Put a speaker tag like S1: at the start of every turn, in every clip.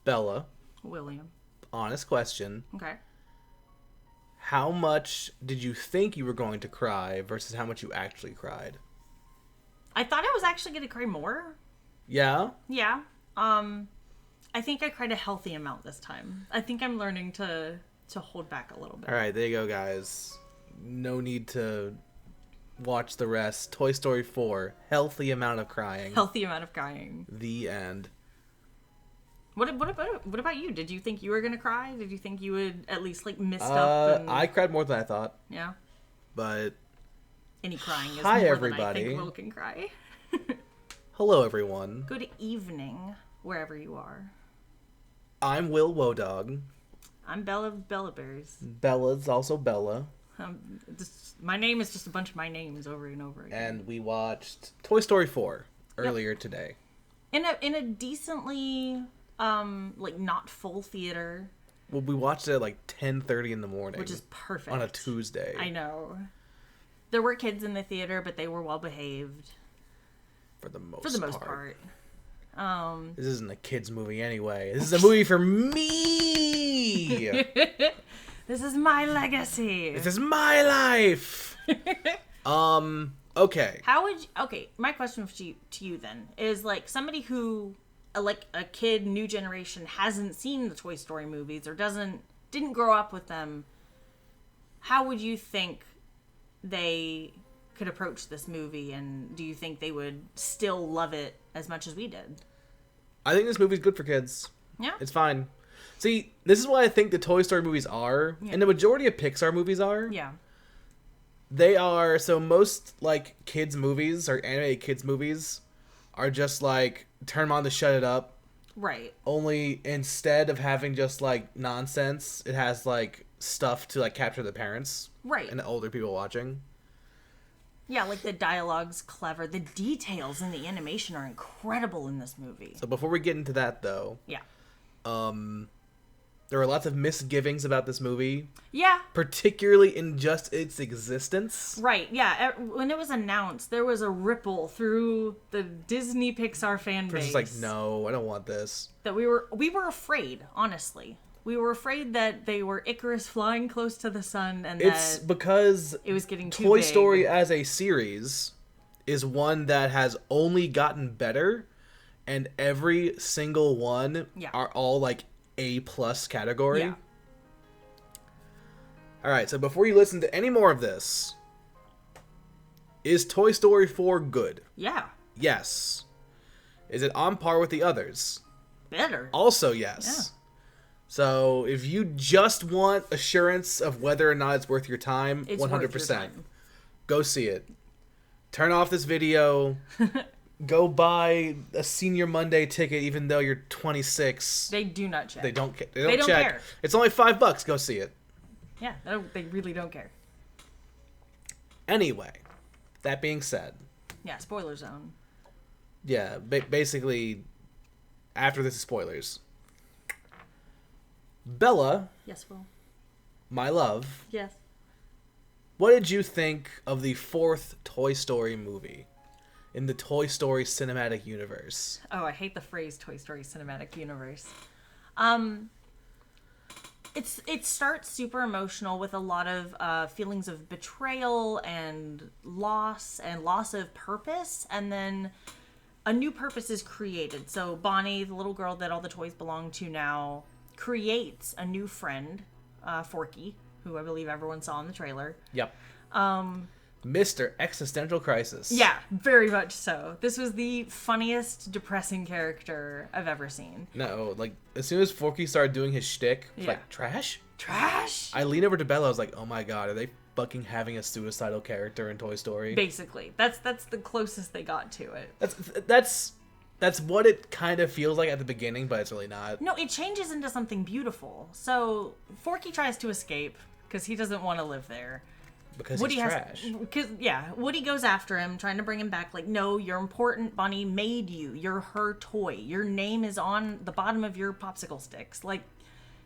S1: Bella,
S2: William.
S1: honest question.
S2: Okay.
S1: How much did you think you were going to cry versus how much you actually cried?
S2: I thought I was actually going to cry more.
S1: Yeah?
S2: Yeah. I think I cried a healthy amount this time. I think I'm learning to hold back a little bit.
S1: All right, there you go, guys. No need to watch the rest. Toy Story 4, healthy amount of crying.
S2: Healthy amount of crying.
S1: The end.
S2: What about you? Did you think you were gonna cry? Did you think you would at least like mist up? And...
S1: I cried more than I thought,
S2: Yeah.
S1: but
S2: Any crying is
S1: Hi,
S2: more
S1: everybody.
S2: than I think Will can cry.
S1: hello, everyone.
S2: Good evening, wherever you are.
S1: I'm Will Wodog.
S2: I'm Bella Bella Bears.
S1: Bella's also Bella.
S2: My name is just a bunch of my names over and over again.
S1: And we watched Toy Story 4 earlier today.
S2: In a decently like not full theater,
S1: Well, we watched it at like 10:30 in the morning.
S2: which is perfect.
S1: on a Tuesday.
S2: I know. There were kids in the theater, but they were well behaved
S1: For the most
S2: part.
S1: This isn't a kid's movie anyway. This is a movie for me!
S2: This is my legacy.
S1: This is my life! Okay.
S2: Okay, my question to you then is like somebody who like a kid, new generation, hasn't seen the Toy Story movies or didn't grow up with them. How would you think they could approach this movie, and do you think they would still love it as much as we did?
S1: I think this movie's good for kids.
S2: Yeah.
S1: It's fine. See, this is what I think the Toy Story movies are, and the majority of Pixar movies are.
S2: Yeah.
S1: They are, so most, like, kids' movies, or animated kids' movies, are just, like, turn them on to shut it up.
S2: Right.
S1: Only, instead of having just, like, nonsense, it has, like, stuff to, like, capture the parents.
S2: Right.
S1: And the older people watching.
S2: Yeah, like the dialogue's clever. The details in the animation are incredible in this movie.
S1: So before we get into that, though,
S2: Yeah.
S1: there are lots of misgivings about this movie.
S2: Yeah.
S1: Particularly in just its existence.
S2: Right, yeah. When it was announced, there was a ripple through the Disney Pixar fan base.
S1: Just like, no, I don't want this.
S2: That we were afraid, honestly. We were afraid that they were Icarus flying close to the sun and
S1: It's
S2: that
S1: because
S2: it was getting too
S1: Toy
S2: big.
S1: Story as a series is one that has only gotten better, and every single one are all like A+ category.
S2: Yeah.
S1: Alright, so before you listen to any more of this, is Toy Story 4 good?
S2: Yeah.
S1: Yes. Is it on par with the others?
S2: Better.
S1: Also, yes.
S2: Yeah.
S1: So, if you just want assurance of whether or not it's worth your time,
S2: It's
S1: 100%.
S2: worth your time.
S1: Go see it. Turn off this video. Go buy a Senior Monday ticket, even though you're 26.
S2: They do not check.
S1: They don't. They
S2: don't
S1: check.
S2: care.
S1: It's only $5. Go see it.
S2: Yeah, they really don't care.
S1: Anyway, that being said,
S2: Yeah, spoiler zone.
S1: yeah, basically, after this is spoilers. Bella,
S2: Yes, Will.
S1: my love,
S2: Yes.
S1: what did you think of the 4th Toy Story movie in the Toy Story cinematic universe?
S2: Oh, I hate the phrase Toy Story cinematic universe. It starts super emotional with a lot of feelings of betrayal and loss of purpose, and then a new purpose is created. So Bonnie, the little girl that all the toys belong to now, creates a new friend, Forky, who I believe everyone saw in the trailer.
S1: Yep. Mr. Existential Crisis.
S2: Yeah, very much so. This was the funniest, depressing character I've ever seen.
S1: No, like, as soon as Forky started doing his shtick, it's
S2: Yeah.
S1: like, trash?
S2: Trash!
S1: I leaned over to Bella, I was like, oh my god, are they fucking having a suicidal character in Toy Story?
S2: Basically. That's the closest they got to it.
S1: That's what it kind of feels like at the beginning, but it's really not.
S2: No, it changes into something beautiful. So, Forky tries to escape, because he doesn't want to live there.
S1: Because
S2: Woody
S1: he's trash.
S2: Woody goes after him, trying to bring him back. Like, no, you're important. Bonnie made you. You're her toy. Your name is on the bottom of your popsicle sticks. Like,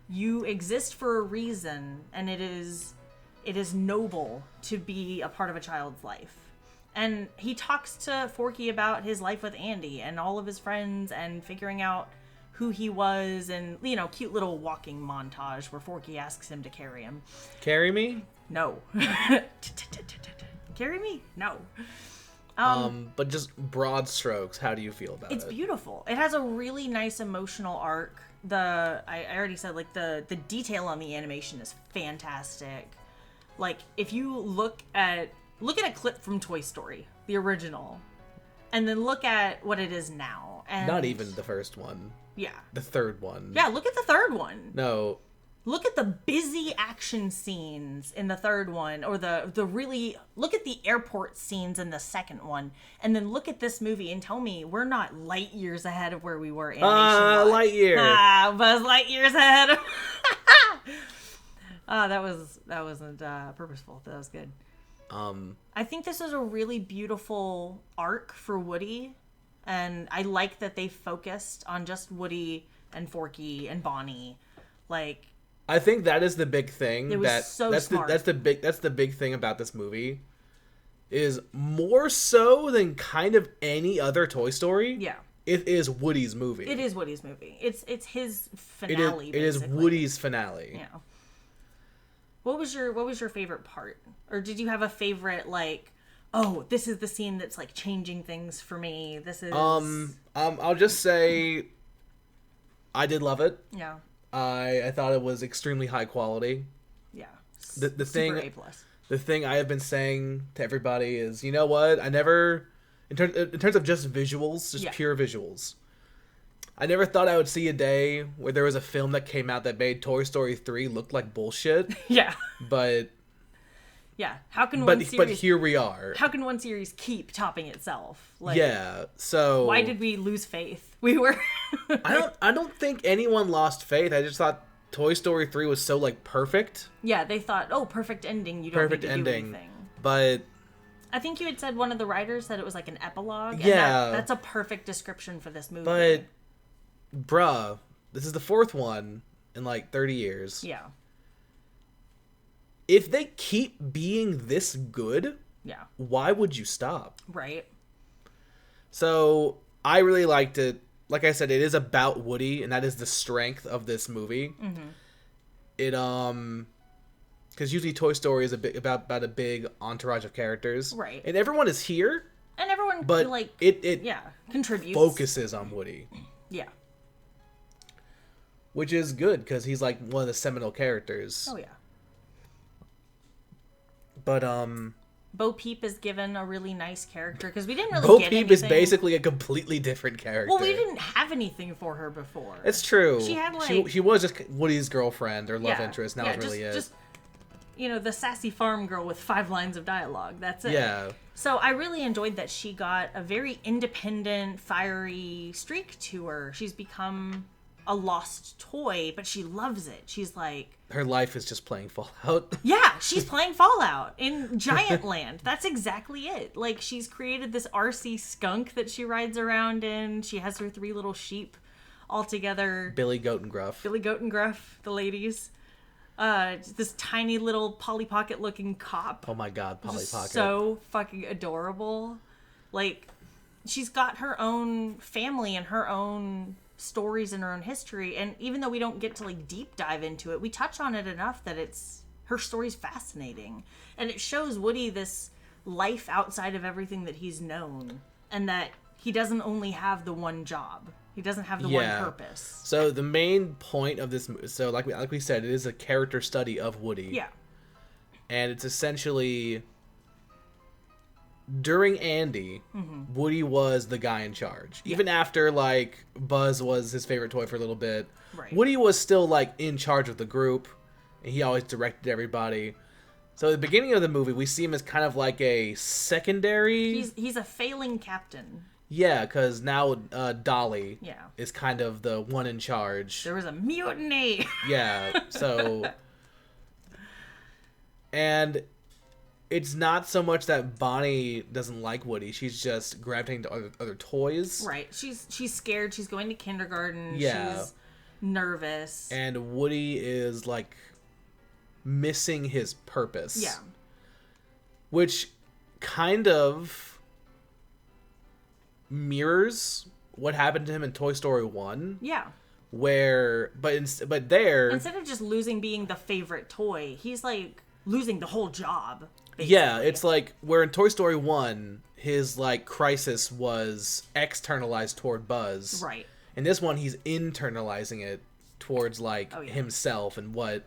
S2: you exist for a reason, and it is noble to be a part of a child's life. And he talks to Forky about his life with Andy and all of his friends and figuring out who he was, and, you know, cute little walking montage where Forky asks him to carry him.
S1: Carry me?
S2: No. Carry me? No.
S1: But just broad strokes, how do you feel about it?
S2: It's beautiful. It has a really nice emotional arc. I already said, like, the detail on the animation is fantastic. Like, if you look at a clip from Toy Story, the original, and then look at what it is now. And
S1: not even the first one.
S2: Yeah.
S1: The third one.
S2: Yeah, look at the third one.
S1: No.
S2: Look at the busy action scenes in the third one, or look at the airport scenes in the second one, and then look at this movie and tell me we're not light years ahead of where we were animation-wise.
S1: Lightyear.
S2: Buzz Lightyear's ahead. That wasn't purposeful. That was good. I think this is a really beautiful arc for Woody, and I like that they focused on just Woody and Forky and Bonnie. Like,
S1: I think that is the big thing.
S2: It was so smart.
S1: That's the big thing about this movie, is more so than kind of any other Toy Story.
S2: Yeah.
S1: It is Woody's movie.
S2: It is Woody's movie. It's his finale.
S1: It is Woody's finale.
S2: Yeah. What was your favorite part? Or did you have a favorite, like, oh, this is the scene that's, like, changing things for me. This is
S1: I'll just say I did love it.
S2: Yeah.
S1: I thought it was extremely high quality.
S2: Yeah.
S1: The thing
S2: A+.
S1: The thing I have been saying to everybody is, you know what? I never, in terms of just visuals, just pure visuals, I never thought I would see a day where there was a film that came out that made Toy Story 3 look like bullshit.
S2: Yeah.
S1: But
S2: yeah, how can one series?
S1: But here we are.
S2: How can one series keep topping itself? Like,
S1: yeah. So
S2: why did we lose faith? We were.
S1: I don't think anyone lost faith. I just thought Toy Story 3 was so, like, perfect.
S2: Yeah, they thought, oh, perfect ending. You don't need to do anything.
S1: But
S2: I think you had said one of the writers said it was like an epilogue.
S1: Yeah.
S2: And that's a perfect description for this movie.
S1: But, bruh, this is the fourth one in, like, 30 years.
S2: Yeah.
S1: If they keep being this good,
S2: yeah,
S1: why would you stop?
S2: Right.
S1: So, I really liked it. Like I said, it is about Woody, and that is the strength of this movie.
S2: Mm-hmm.
S1: It, because usually Toy Story is about a big entourage of characters.
S2: Right.
S1: And everyone is here.
S2: And everyone,
S1: but
S2: like,
S1: it
S2: contributes.
S1: Focuses on Woody.
S2: Yeah.
S1: Which is good, because he's, like, one of the seminal characters.
S2: Oh, yeah.
S1: But,
S2: Bo Peep is given a really nice character, because we didn't really
S1: Bo
S2: get
S1: Peep
S2: anything.
S1: is basically a completely different character.
S2: Well, we didn't have anything for her before.
S1: It's true.
S2: She had, like...
S1: She was just Woody's girlfriend or love interest. Now it really is.
S2: Just, you know, the sassy farm girl with 5 lines of dialogue. That's it.
S1: Yeah.
S2: So I really enjoyed that she got a very independent, fiery streak to her. She's become a lost toy, but she loves it. She's like...
S1: Her life is just playing Fallout.
S2: Yeah, she's playing Fallout in Giant Land. That's exactly it. Like, she's created this RC skunk that she rides around in. She has her 3 little sheep all together.
S1: Billy Goat and Gruff.
S2: Billy Goat and Gruff, the ladies. This tiny little Polly Pocket looking cop.
S1: Oh my god, Polly Pocket.
S2: So fucking adorable. Like, she's got her own family and her own stories and her own history, and even though we don't get to, like, deep dive into it, we touch on it enough that her story's fascinating, and it shows Woody this life outside of everything that he's known, and that he doesn't only have the one job. He doesn't have the one purpose.
S1: So the main point of this, so like we said, it is a character study of Woody.
S2: Yeah.
S1: And it's essentially, during Andy, Woody was the guy in charge. Yeah. Even after, like, Buzz was his favorite toy for a little bit,
S2: right.
S1: Woody was still, like, in charge of the group, and he always directed everybody. So at the beginning of the movie, we see him as kind of like a secondary...
S2: He's a failing captain.
S1: Yeah, because now Dolly is kind of the one in charge.
S2: There was a mutiny!
S1: Yeah, so... And it's not so much that Bonnie doesn't like Woody. She's just gravitating to other toys.
S2: Right. She's scared. She's going to kindergarten.
S1: Yeah.
S2: She's nervous.
S1: And Woody is, like, missing his purpose.
S2: Yeah.
S1: Which kind of mirrors what happened to him in Toy Story 1.
S2: Yeah.
S1: but there,
S2: instead of just losing being the favorite toy, he's like losing the whole job. Basically.
S1: Yeah, it's like where in Toy Story 1, his like crisis was externalized toward Buzz.
S2: Right.
S1: In this one, he's internalizing it towards like himself and what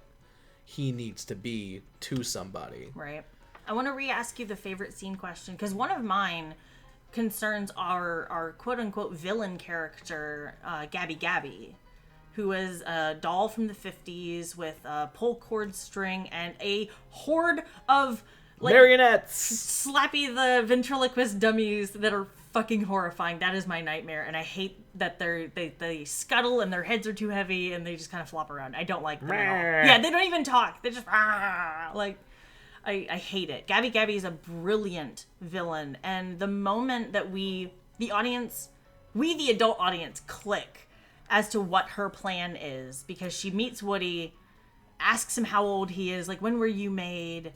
S1: he needs to be to somebody.
S2: Right. I want to re-ask you the favorite scene question, because one of mine concerns our quote-unquote villain character, Gabby Gabby, who is a doll from the 50s with a pull cord string and a horde of like
S1: marionettes,
S2: Slappy the ventriloquist dummies that are fucking horrifying. That is my nightmare, and I hate that they scuttle and their heads are too heavy and they just kind of flop around. I don't like them at all. Yeah, they don't even talk. They just like I hate it. Gabby Gabby is a brilliant villain, and the moment that the adult audience click as to what her plan is, because she meets Woody, asks him how old he is, like, when were you made?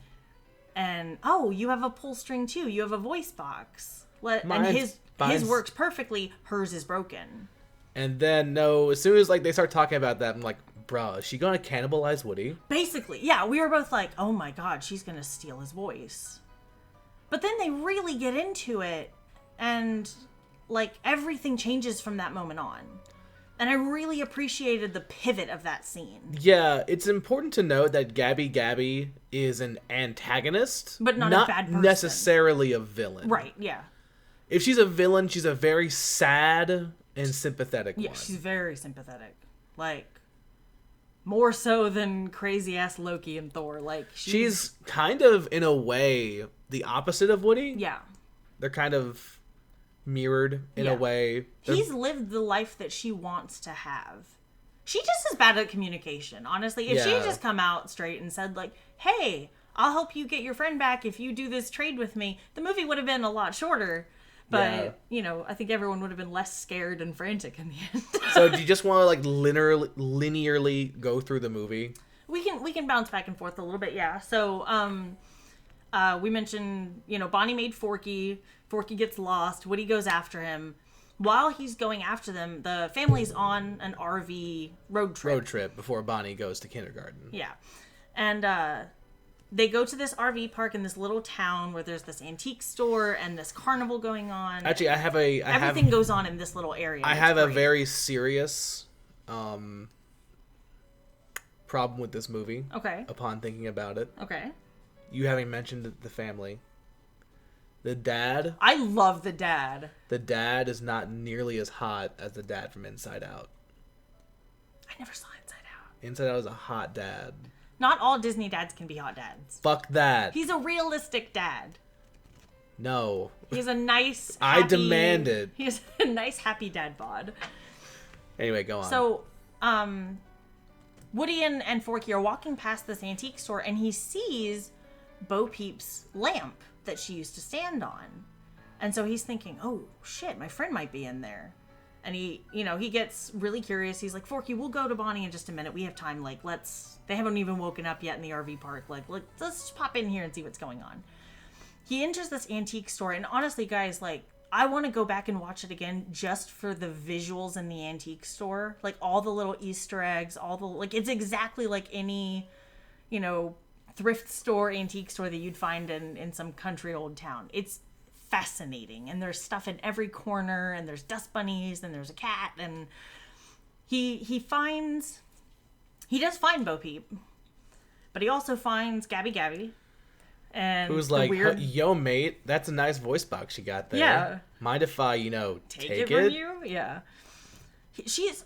S2: And, oh, you have a pull string too. You have a voice box. And his works perfectly. Hers is broken.
S1: And then, no, as soon as like they start talking about that, I'm like, bruh, is she gonna cannibalize Woody?
S2: Basically, yeah. We were both like, oh my god, she's gonna steal his voice. But then they really get into it, and like everything changes from that moment on. And I really appreciated the pivot of that scene.
S1: Yeah, it's important to note that Gabby Gabby is an antagonist,
S2: but not a bad person.
S1: Necessarily a villain.
S2: Right, yeah.
S1: If she's a villain, she's a very sad and sympathetic one.
S2: Yeah, she's very sympathetic. Like, more so than crazy-ass Loki and Thor. Like,
S1: she's kind of, in a way, the opposite of Woody.
S2: Yeah.
S1: They're kind of mirrored in a way.
S2: He's lived the life that she wants to have. She just is bad at communication, honestly. If she had just come out straight and said, like, hey, I'll help you get your friend back if you do this trade with me, the movie would have been a lot shorter. But, you know, I think everyone would have been less scared and frantic in the end.
S1: So do you just want to, like, linearly go through the movie?
S2: We can bounce back and forth a little bit, yeah. So, we mentioned, you know, Bonnie made Forky. Forky gets lost. Woody goes after him. While he's going after them, the family's on an RV road trip.
S1: Before Bonnie goes to kindergarten.
S2: Yeah. And, they go to this RV park in this little town where there's this antique store and this carnival going on.
S1: Actually,
S2: everything goes on in this little area.
S1: I have a very serious problem with this movie.
S2: Okay.
S1: Upon thinking about it.
S2: Okay.
S1: You having mentioned the family. The dad.
S2: I love the dad.
S1: The dad is not nearly as hot as the dad from Inside Out.
S2: I never saw Inside Out.
S1: Inside Out is a hot dad.
S2: Not all Disney dads can be hot dads.
S1: Fuck that.
S2: He's a realistic dad.
S1: No.
S2: He's a nice, happy...
S1: I demand it.
S2: He's a nice, happy dad bod.
S1: Anyway, go on.
S2: So, Woody and Forky are walking past this antique store, and he sees Bo Peep's lamp that she used to stand on. And so he's thinking, oh, shit, my friend might be in there. And he gets really curious. He's like, Forky, we'll go to Bonnie in just a minute. We have time. Like, they haven't even woken up yet in the RV park. Like, let's just pop in here and see what's going on. He enters this antique store. And honestly, guys, like, I want to go back and watch it again just for the visuals in the antique store. Like, all the little Easter eggs, it's exactly like any, you know, thrift store, antique store that you'd find in some country old town. It's fascinating, and there's stuff in every corner, and there's dust bunnies, and there's a cat, and he does find Bo Peep, but he also finds Gabby Gabby, and
S1: who's like, yo mate, that's a nice voice box you got there. Yeah, mind if I take it
S2: from you? Yeah.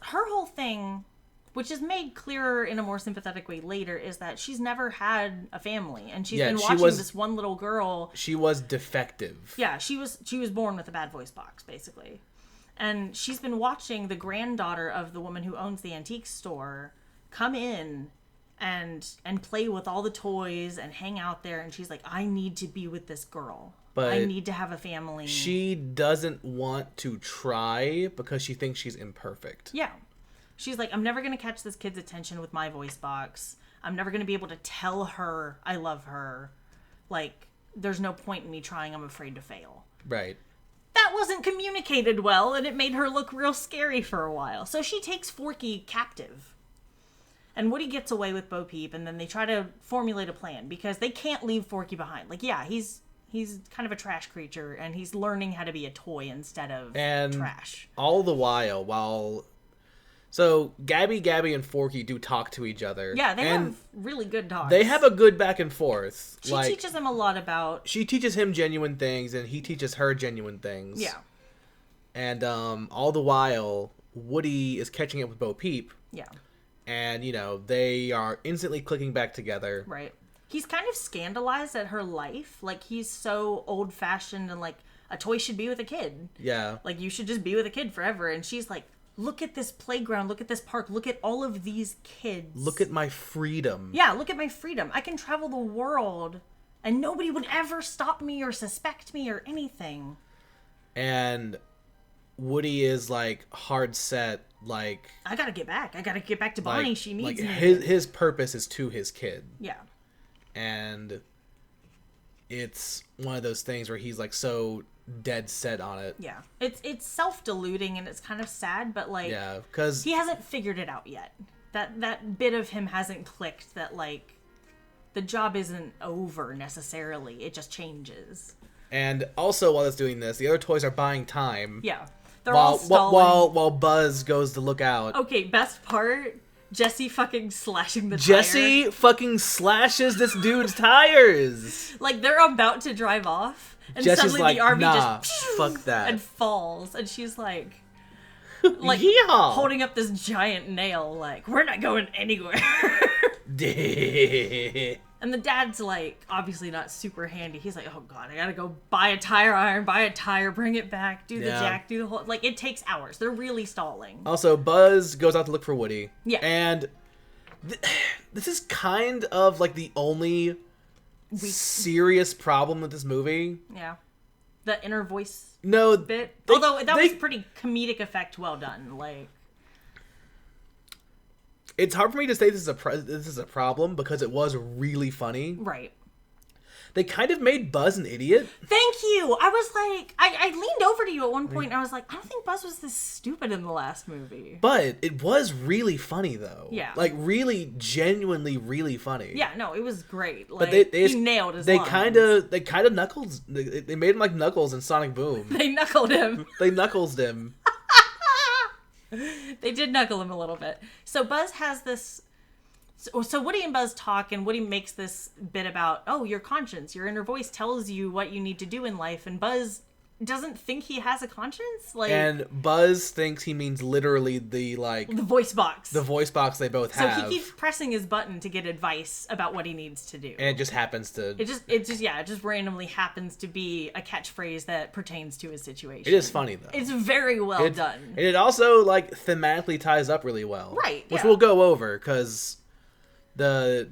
S2: Her whole thing, which is made clearer in a more sympathetic way later, is that she's never had a family, and she's been watching this one little girl.
S1: She was defective.
S2: Yeah, she was born with a bad voice box, basically. And she's been watching the granddaughter of the woman who owns the antique store come in and play with all the toys and hang out there, and she's like, I need to be with this girl. But I need to have a family.
S1: She doesn't want to try because she thinks she's imperfect.
S2: Yeah. She's like, I'm never going to catch this kid's attention with my voice box. I'm never going to be able to tell her I love her. Like, there's no point in me trying. I'm afraid to fail.
S1: Right.
S2: that wasn't communicated well, and it made her look real scary for a while. So she takes Forky captive. And Woody gets away with Bo Peep, and then they try to formulate a plan, because they can't leave Forky behind. Like, yeah, he's kind of a trash creature, and he's learning how to be a toy instead of trash.
S1: All the while... So, Gabby, and Forky do talk to each other.
S2: Yeah, they have really good talks.
S1: They have a good back and forth.
S2: She teaches him a lot about...
S1: She teaches him genuine things, and he teaches her genuine things.
S2: Yeah.
S1: And all the while, Woody is catching up with Bo Peep.
S2: Yeah.
S1: And, they are instantly clicking back together.
S2: Right. He's kind of scandalized at her life. Like, he's so old-fashioned and, like, a toy should be with a kid.
S1: Yeah.
S2: Like, you should just be with a kid forever. And she's like... Look at this playground. Look at this park. Look at all of these kids.
S1: Look at my freedom.
S2: Yeah, look at my freedom. I can travel the world, and nobody would ever stop me or suspect me or anything.
S1: And Woody is, like, hard set, like...
S2: I gotta get back. I gotta get back to Bonnie. She needs me.
S1: His purpose is to his kid.
S2: Yeah.
S1: And it's one of those things where he's, like, so... dead set on it.
S2: Yeah. It's self-deluding, and it's kind of sad, but, like...
S1: Yeah, because...
S2: He hasn't figured it out yet. That bit of him hasn't clicked that, like, the job isn't over, necessarily. It just changes.
S1: And also, while it's doing this, the other toys are buying time.
S2: Yeah. They're all stalling.
S1: While Buzz goes to look out.
S2: Okay, best part... Jesse fucking slashing the tire.
S1: Jesse fucking slashes this dude's tires!
S2: Like, they're about to drive off... And
S1: Jesse's
S2: suddenly
S1: like,
S2: the RV
S1: nah,
S2: just
S1: fuck that,
S2: and falls, and she's like
S1: Yeehaw!
S2: holding up this giant nail, like, we're not going anywhere. And the dad's like, obviously not super handy. He's like, oh god, I gotta go buy a tire iron, buy a tire, bring it back, do the jack, do the whole... Like, it takes hours. They're really stalling.
S1: Also, Buzz goes out to look for Woody.
S2: Yeah.
S1: And this is kind of, like, the only... serious problem with this movie.
S2: Yeah. The inner voice
S1: bit.
S2: Although that was pretty comedic effect, well done. Like,
S1: it's hard for me to say this is a problem because it was really funny.
S2: Right.
S1: They kind of made Buzz an idiot.
S2: Thank you. I was like, I leaned over to you at one point and I was like, I don't think Buzz was this stupid in the last movie.
S1: But it was really funny though.
S2: Yeah.
S1: Like really, genuinely, really funny.
S2: Yeah, no, it was great.
S1: But
S2: Like, he nailed his lines.
S1: They kind of knuckles. They made him like Knuckles in Sonic Boom.
S2: They knuckled him.
S1: They knuckled him.
S2: They did knuckle him a little bit. So Buzz has this... So Woody and Buzz talk, and Woody makes this bit about, oh, your conscience, your inner voice tells you what you need to do in life, and Buzz doesn't think he has a conscience. Like,
S1: and Buzz thinks he means literally the
S2: voice box.
S1: The voice box they both have.
S2: So he keeps pressing his button to get advice about what he needs to do.
S1: And it just happens to...
S2: It just randomly happens to be a catchphrase that pertains to his situation.
S1: It is funny, though.
S2: It's very well done.
S1: And it also, like, thematically ties up really well.
S2: Right,
S1: Which we'll go over, because... The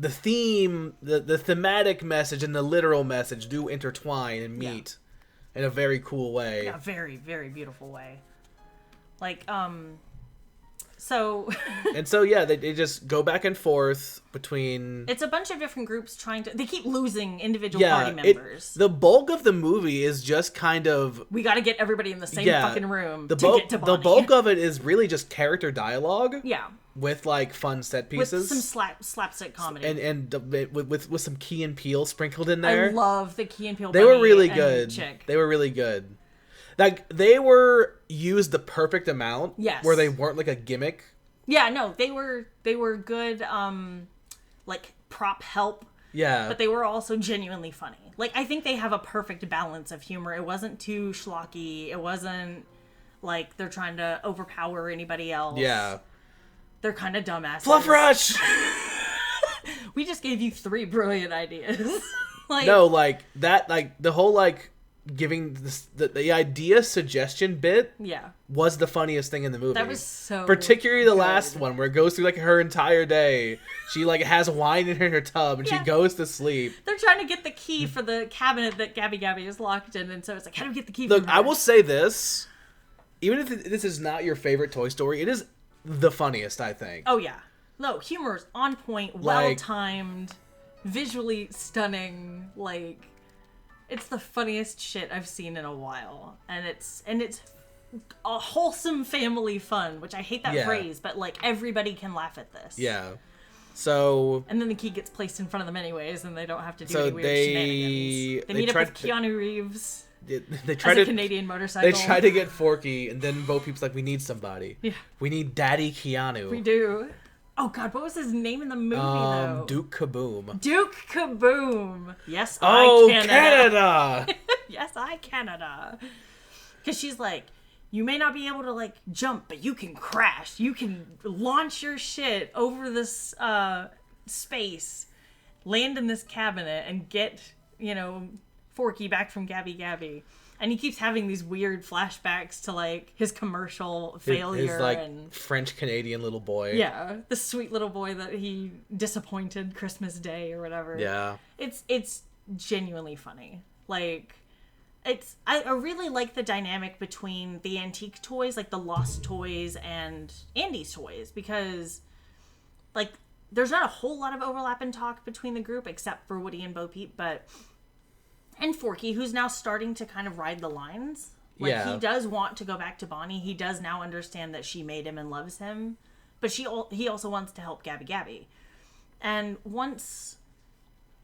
S1: theme, the thematic message and the literal message do intertwine and meet in a very cool way.
S2: Yeah, very, very beautiful way. Like, so...
S1: And so, yeah, they just go back and forth between...
S2: It's a bunch of different groups trying to... They keep losing individual party members.
S1: The bulk of the movie is just kind of...
S2: We gotta get everybody in the same fucking room to get to Bonnie.
S1: The bulk of it is really just character dialogue.
S2: Yeah.
S1: With, like, fun set pieces.
S2: With some slapstick comedy.
S1: And with some Key and Peele sprinkled in there.
S2: I love the Key and Peele.
S1: They were really good. They were really good. Like, they were used the perfect amount.
S2: Yes.
S1: Where they weren't, like, a gimmick.
S2: Yeah, no, they were good, like, prop help.
S1: Yeah.
S2: But they were also genuinely funny. Like, I think they have a perfect balance of humor. It wasn't too schlocky. It wasn't, like, they're trying to overpower anybody else.
S1: Yeah.
S2: They're kind of dumbasses.
S1: Fluff Rush!
S2: We just gave you 3 brilliant ideas.
S1: Like, no, like, that, like, the whole, like, giving the idea suggestion bit was the funniest thing in the movie.
S2: That was so
S1: particularly the last one where it goes through like her entire day. She like has wine in her tub and she goes to sleep.
S2: They're trying to get the key for the cabinet that Gabby is locked in, and so it's like, how do we get the key?
S1: Look, I will say this: even if this is not your favorite Toy Story, it is the funniest, I think.
S2: Oh yeah, no, humor's on point, well timed, visually stunning, like. It's the funniest shit I've seen in a while, and it's a wholesome family fun, which I hate that phrase, but like everybody can laugh at this.
S1: Yeah. So.
S2: And then the key gets placed in front of them anyways, and they don't have to do any weird shenanigans. They meet up with Keanu Reeves.
S1: They try
S2: a Canadian motorcycle.
S1: They try to get Forky, and then Bo Peep's like, "We need somebody.
S2: Yeah.
S1: We need Daddy Keanu.
S2: We do." Oh God, what was his name in the movie though?
S1: Duke Kaboom.
S2: Duke Kaboom. Yes,
S1: Canada.
S2: Yes, Canada. Because she's like, you may not be able to like jump, but you can crash. You can launch your shit over this space, land in this cabinet, and get Forky back from Gabby Gabby. And he keeps having these weird flashbacks to like his commercial failure,
S1: his like
S2: and
S1: French Canadian little boy.
S2: Yeah, the sweet little boy that he disappointed Christmas Day or whatever.
S1: Yeah,
S2: it's genuinely funny. Like, I really like the dynamic between the antique toys, like the Lost toys, and Andy's toys, because like there's not a whole lot of overlap in talk between the group except for Woody and Bo Peep, and Forky, who's now starting to kind of ride the lines. Like, he does want to go back to Bonnie. He does now understand that she made him and loves him. But he also wants to help Gabby Gabby. And once,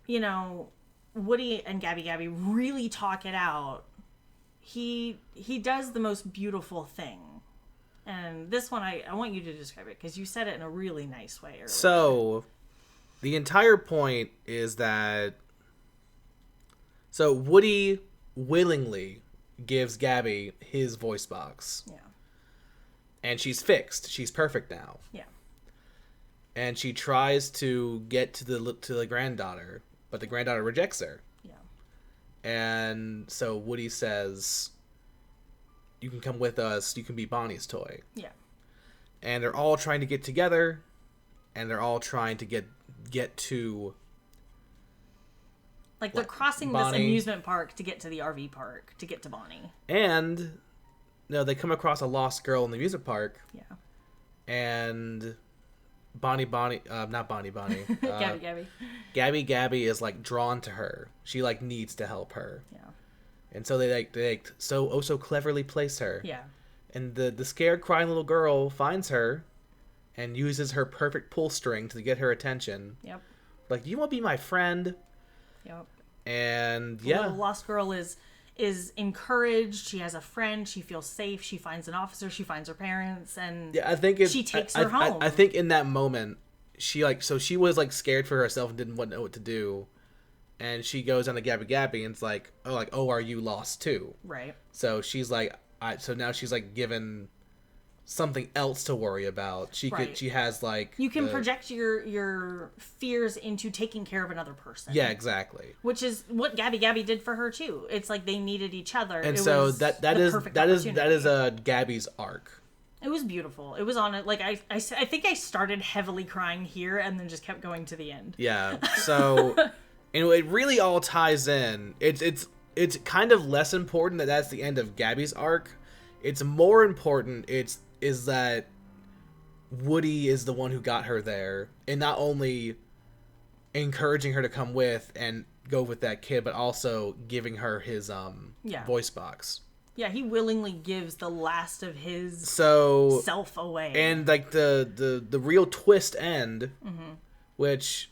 S2: Woody and Gabby Gabby really talk it out, he does the most beautiful thing. And this one, I want you to describe it, because you said it in a really nice way earlier.
S1: So, the entire point is that... So Woody willingly gives Gabby his voice box.
S2: Yeah.
S1: And she's fixed. She's perfect now.
S2: Yeah.
S1: And she tries to get to the granddaughter, but the granddaughter rejects her.
S2: Yeah.
S1: And so Woody says, "You can come with us. You can be Bonnie's toy."
S2: Yeah.
S1: And they're all trying to get together, and they're all trying to get to...
S2: Like, they're crossing Bonnie. This amusement park to get to the RV park, to get to Bonnie.
S1: And, they come across a lost girl in the amusement park.
S2: Yeah.
S1: And Gabby Gabby is, like, drawn to her. She, like, needs to help her.
S2: Yeah.
S1: And so they so cleverly place her.
S2: Yeah.
S1: And the scared, crying little girl finds her and uses her perfect pull string to get her attention.
S2: Yep.
S1: Like, "Do you want to be my friend?"
S2: Yep.
S1: And
S2: the little lost girl is encouraged. She has a friend. She feels safe. She finds an officer. She finds her parents, and
S1: I think
S2: she takes her home.
S1: I think in that moment, she was like scared for herself and didn't know what to do, and she goes on to Gabby Gabby and it's like, "Oh, are you lost too?"
S2: Right.
S1: So she's like, so now she's like given something else to worry about. She has like,
S2: you can project your fears into taking care of another person.
S1: Yeah, exactly.
S2: Which is what Gabby Gabby did for her too. It's like they needed each other.
S1: And so that is Gabby's arc.
S2: It was beautiful. It was on it. Like I think I started heavily crying here and then just kept going to the end. Yeah.
S1: So it really all ties in. It's kind of less important that that's the end of Gabby's arc. It's more important is that Woody is the one who got her there, and not only encouraging her to come with and go with that kid, but also giving her his voice box.
S2: Yeah, he willingly gives the last of his self away.
S1: And like the real twist end, which...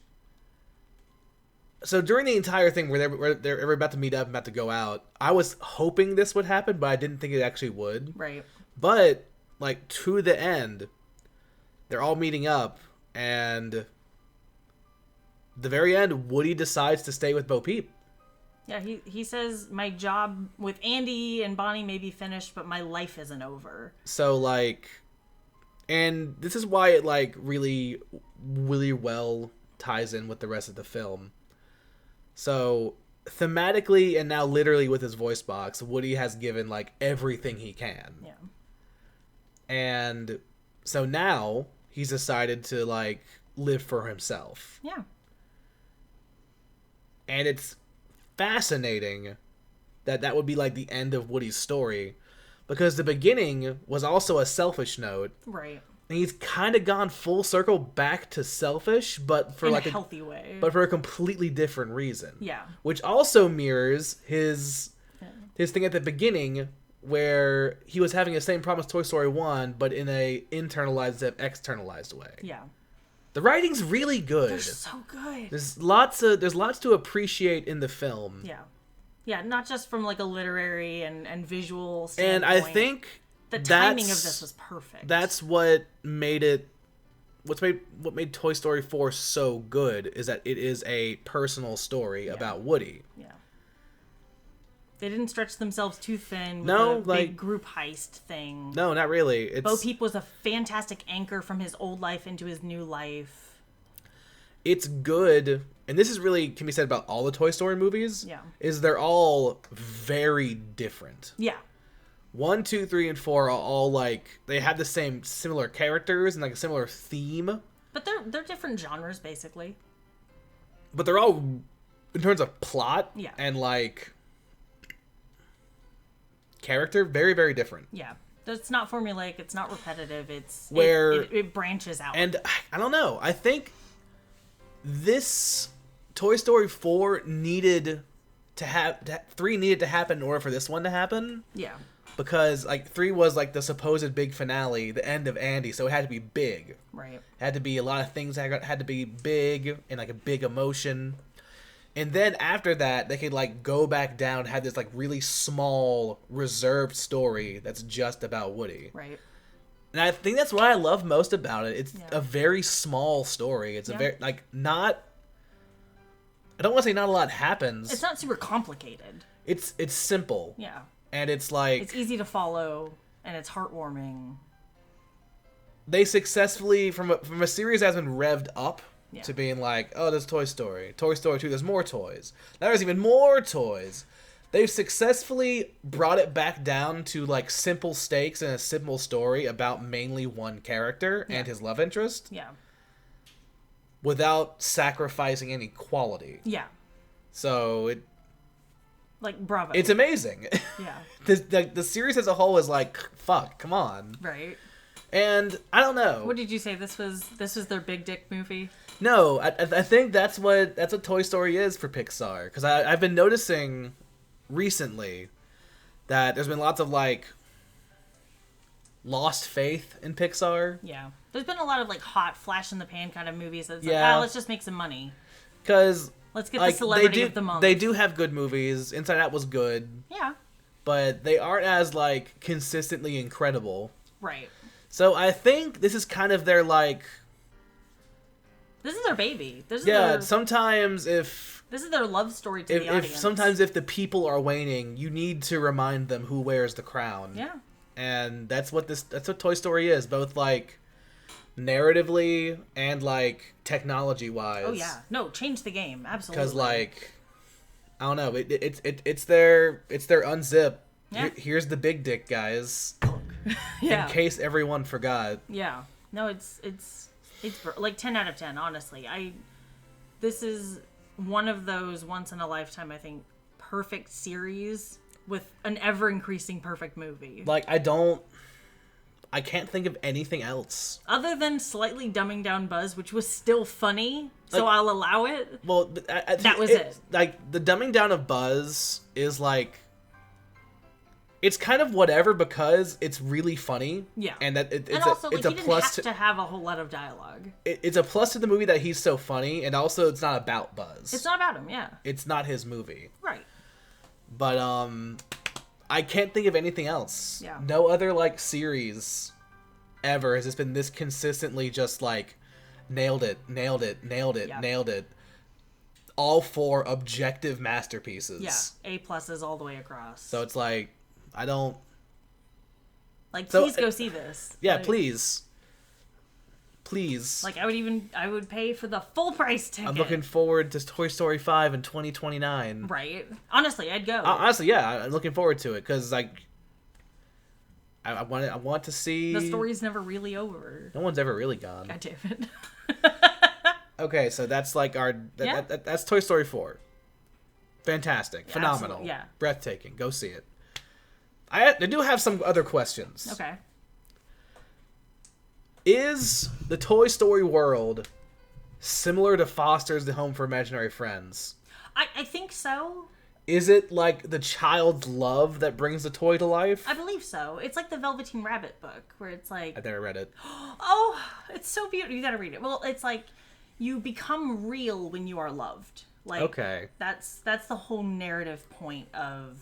S1: So during the entire thing where they're about to meet up, about to go out, I was hoping this would happen, but I didn't think it actually would.
S2: Right.
S1: But, like, to the end, they're all meeting up, and the very end, Woody decides to stay with Bo Peep.
S2: Yeah, he says, "My job with Andy and Bonnie may be finished, but my life isn't over."
S1: So, like, and this is why it, like, really, really well ties in with the rest of the film. So, thematically and now literally with his voice box, Woody has given, like, everything he can.
S2: Yeah.
S1: And so now he's decided to, like, live for himself.
S2: Yeah.
S1: And it's fascinating that would be, like, the end of Woody's story. Because the beginning was also a selfish note.
S2: Right.
S1: And he's kind of gone full circle back to selfish, but for
S2: in
S1: like
S2: a healthy way.
S1: but for a completely different reason.
S2: Yeah.
S1: Which also mirrors his thing at the beginning, where he was having the same problem as Toy Story 1, but in a internalized, externalized way.
S2: Yeah.
S1: The writing's really good.
S2: They're so good.
S1: There's lots to appreciate in the film.
S2: Yeah. Yeah, not just from like a literary and visual standpoint.
S1: And I think
S2: the timing of this was perfect.
S1: That's what made what made Toy Story 4 so good, is that it is a personal story about Woody.
S2: Yeah. They didn't stretch themselves too thin with
S1: No,
S2: a
S1: like,
S2: big group heist thing.
S1: No, not really.
S2: Bo Peep was a fantastic anchor from his old life into his new life.
S1: It's good, and this is really can be said about all the Toy Story movies.
S2: Yeah.
S1: Is they're all very different.
S2: Yeah.
S1: 1, 2, 3, and 4 are all like they have the similar characters and like a similar theme.
S2: But they're different genres basically.
S1: But they're all, in terms of plot and like character, very, very different.
S2: Yeah. It's not formulaic, it's not repetitive, it branches out.
S1: And I don't know. I think this Toy Story 4 needed to have 3 needed to happen in order for this one to happen.
S2: Yeah.
S1: Because like 3 was like the supposed big finale, the end of Andy, so it had to be big.
S2: Right.
S1: It had to be a lot of things that had to be big and like a big emotion. And then after that, they could like go back down and have this like really small, reserved story that's just about Woody.
S2: Right.
S1: And I think that's what I love most about it. It's a very small story. It's a very like not. I don't want to say not a lot happens.
S2: It's not super complicated.
S1: It's simple.
S2: Yeah.
S1: And it's like
S2: it's easy to follow and it's heartwarming.
S1: They successfully from a series that's been revved up to being like, oh, there's Toy Story 2, there's more toys. Now there's even more toys. They've successfully brought it back down to like simple stakes and a simple story about mainly one character and his love interest.
S2: Yeah.
S1: Without sacrificing any quality.
S2: Yeah.
S1: So it
S2: like bravo.
S1: It's amazing.
S2: Yeah.
S1: The series as a whole is like, fuck, come on.
S2: Right.
S1: And I don't know.
S2: What did you say? This was their big dick movie?
S1: No, I think that's what Toy Story is for Pixar. Because I've been noticing recently that there's been lots of like lost faith in Pixar.
S2: Yeah, there's been a lot of like hot flash in the pan kind of movies that's like, let's just make some money.
S1: Because
S2: let's get the celebrity of the month.
S1: They do have good movies. Inside Out was good.
S2: Yeah.
S1: But they aren't as like consistently incredible.
S2: Right.
S1: So I think this is kind of their like.
S2: This is their baby.
S1: Sometimes if
S2: this is their love story to the audience.
S1: Sometimes if the people are waning, you need to remind them who wears the crown.
S2: Yeah.
S1: And that's what Toy Story is, both like narratively and like technology wise.
S2: Oh yeah, no, change the game, absolutely.
S1: Because like, I don't know, it's their unzip.
S2: Yeah.
S1: Here's the big dick, guys.
S2: Yeah.
S1: In case everyone forgot.
S2: Yeah. No, it's like 10 out of 10. Honestly, this is one of those once in a lifetime, I think, perfect series with an ever increasing perfect movie.
S1: Like I can't think of anything else
S2: other than slightly dumbing down Buzz, which was still funny, so I'll allow it.
S1: Well,
S2: that was it.
S1: Like the dumbing down of Buzz is like. It's kind of whatever because it's really funny.
S2: Yeah.
S1: And that
S2: it's also, a plus to have a whole lot of dialogue.
S1: It's a plus to the movie that he's so funny, and also it's not about Buzz.
S2: It's not about him, yeah.
S1: It's not his movie.
S2: Right.
S1: But I can't think of anything else.
S2: Yeah.
S1: No other like series ever has just been this consistently just like nailed it.
S2: Yep.
S1: All 4 objective masterpieces.
S2: Yeah. A+ all the way across.
S1: So it's like I don't...
S2: Like, please go see this.
S1: Yeah,
S2: like,
S1: please. Please.
S2: Like, I would pay for the full price ticket.
S1: I'm looking forward to Toy Story 5 in 2029.
S2: Right. Honestly, I'd go.
S1: Honestly, yeah, I'm looking forward to it, because, like, I want to see...
S2: The story's never really over.
S1: No one's ever really gone.
S2: God damn it.
S1: Okay, so that's, like, that's Toy Story 4. Fantastic. Phenomenal.
S2: Yeah.
S1: Breathtaking. Go see it. I do have some other questions.
S2: Okay.
S1: Is the Toy Story world similar to Foster's The Home for Imaginary Friends?
S2: I think so.
S1: Is it like the child's love that brings the toy to life?
S2: I believe so. It's like the Velveteen Rabbit book, where it's like...
S1: I've never read it.
S2: Oh, it's so beautiful. You gotta read it. Well, it's like, you become real when you are loved. Like,
S1: Okay.
S2: That's the whole narrative point of...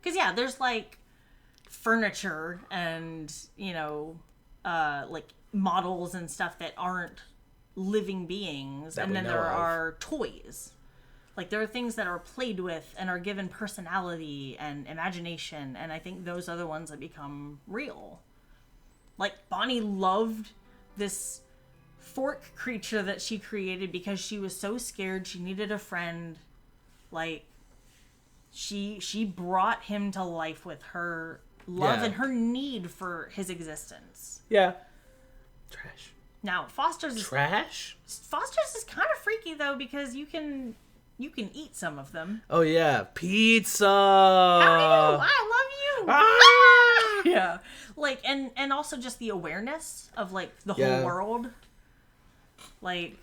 S2: Because, yeah, there's, like, furniture and, you know, like, models and stuff that aren't living beings.
S1: That
S2: and
S1: we
S2: then
S1: know
S2: there
S1: of.
S2: are toys. Like, there are things that are played with and are given personality and imagination, and I think those are the ones that become real. Like, Bonnie loved this fork creature that she created because she was so scared she needed a friend. Like, she brought him to life with her love
S1: Yeah.
S2: and her need for his existence.
S1: Yeah. Trash.
S2: Now, Foster's is kind of freaky, though, because you can eat some of them.
S1: Oh yeah, pizza.
S2: How do you? I love you.
S1: Ah!
S2: Yeah, like, and also just the awareness of, like, the
S1: Yeah.
S2: whole world. Like,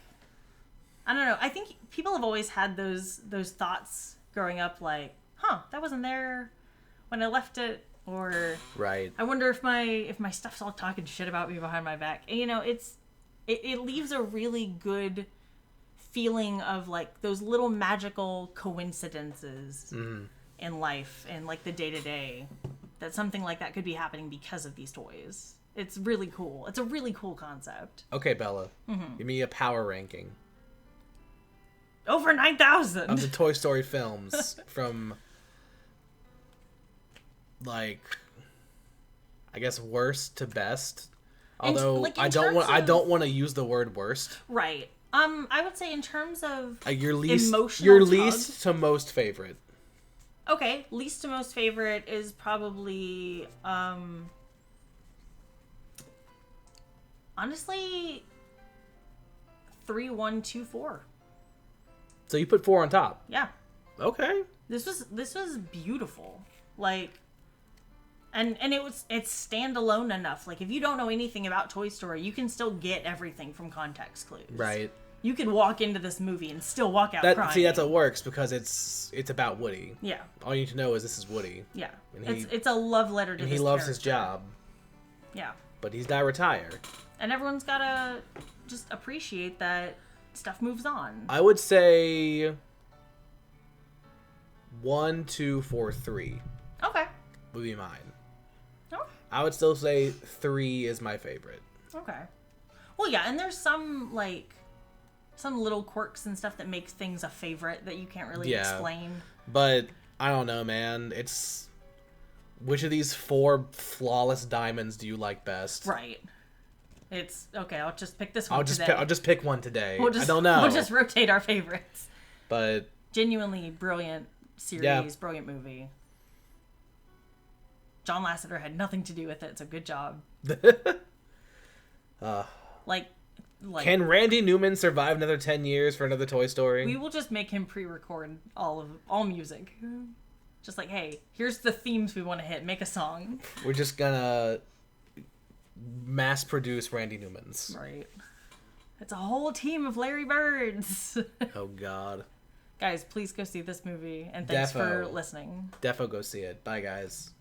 S2: I don't know. I think people have always had those thoughts growing up, like, that wasn't there when I left it, or
S1: Right.
S2: I wonder if my stuff's all talking shit about me behind my back. And, you know, it leaves a really good feeling of, like, those little magical coincidences in life and, like, the day-to-day, that something like that could be happening because of these toys. It's really cool. It's a really cool concept.
S1: Okay, Bella. Give me a power ranking
S2: Over 9,000.
S1: of the Toy Story films from, like, I guess worst to best.
S2: And,
S1: Although
S2: like, in
S1: I
S2: terms of-
S1: don't want to use the word worst.
S2: Right. I would say in terms of
S1: Your least
S2: emotional
S1: your
S2: tug.
S1: least to most favorite.
S2: Okay, least to most favorite is probably honestly 3, 1, 2, 4.
S1: So you put 4 on top.
S2: Yeah.
S1: Okay.
S2: This was beautiful. Like, and it's standalone enough. Like, if you don't know anything about Toy Story, you can still get everything from context clues.
S1: Right.
S2: You could walk into this movie and still walk out crying.
S1: See, that's what works because it's about Woody.
S2: Yeah.
S1: All you need to know is this is Woody.
S2: Yeah.
S1: And
S2: It's a love letter to
S1: And
S2: his
S1: he loves his
S2: character.
S1: job,
S2: Yeah.
S1: but he's not retired.
S2: And everyone's gotta just appreciate that stuff moves on.
S1: I would say 1, 2, 4, 3
S2: Okay.
S1: would be mine.
S2: Oh,
S1: I would still say 3 is my favorite.
S2: okay. Well, yeah, and there's some, like, some little quirks and stuff that makes things a favorite that you can't really
S1: Yeah.
S2: explain.
S1: But I don't know, man. It's which of these 4 flawless diamonds do you like best?
S2: Right. It's okay. I'll just pick this one
S1: I'll just
S2: today.
S1: I'll just pick one today.
S2: I
S1: I don't know.
S2: We'll just rotate our favorites.
S1: But
S2: Genuinely brilliant series,
S1: Yeah.
S2: brilliant movie. John Lasseter had nothing to do with it, so good job. Like,
S1: can Randy Newman survive another 10 years for another Toy Story?
S2: we will just make him pre-record all music. Just like, hey, here's the themes we want to hit. Make a song.
S1: We're just gonna mass produce Randy Newman's.
S2: Right. It's a whole team of Larry Birds.
S1: Oh God.
S2: Guys, please go see this movie, and thanks for
S1: Defo.
S2: listening.
S1: Defo go see it. Bye guys.